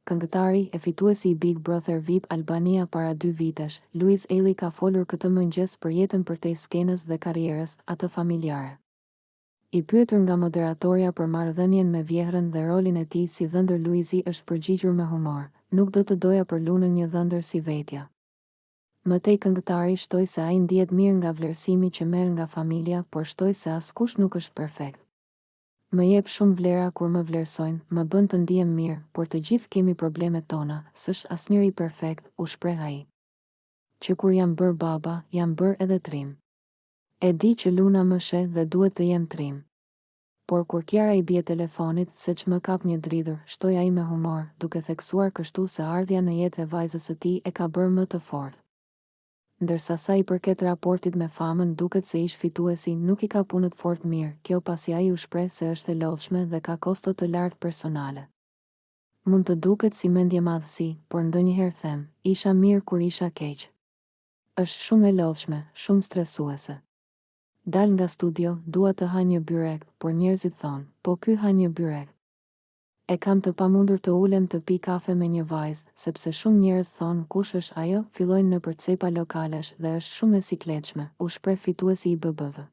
Këngëtari e fituesi i Big Brother VIP Albania para 2 vitesh, Luiz Eli ka folur këtë mëngjes për jetën përtej skenës dhe karrierës, atë familjare. I pyetur nga moderatorja për marrëdhënien me vjehrën dhe rolin e tij si dhëndër, Luizi është përgjigjur me humor: "Nuk do të doja për lunën një dhëndër si vetja." Mëtej këngëtari shtoi se ai ndihet mirë nga vlerësimi që merr nga familja, por shtoi se askush nuk është perfekt. "Më jep shumë vlera kur më vlerësojnë, më bën të ndihem mirë, por të gjithë kemi problemet tona, s'është asnjëri perfekt", u shpreh ai. "Që kur jam bër baba, jam bër edhe trim. E di që luna më sheh dhe duhet të jem trim. Por kur Kiara i bie telefonit se që më kap një dridhur", shtoi ai me humor, duke theksuar kështu se ardhja në jetë e vajzës së tij e ka bërë më të fortë. Ndërsa sa i përket raportit me famën, duket se ish fituesi nuk i ka punët fort mirë, kjo pasi ai u shpreh se është e lodhshme dhe ka kosto të lartë personale. "Mund të duket si mendje madhësi, por ndonjëherë them, isha mirë kur isha keq. Është shumë e lodhshme, shumë stresuese. Dal nga studio, dua të ha një byrek, por njerëzit thonë, po ky ha një byrek. E kam të pamundur të ulem të pi kafe me një vajzë, sepse shumë njerëz thonë kush është ajo, fillojnë nëpër cepa lokalesh dhe është shumë e sikletshme", u shpreh fituesi i BBV.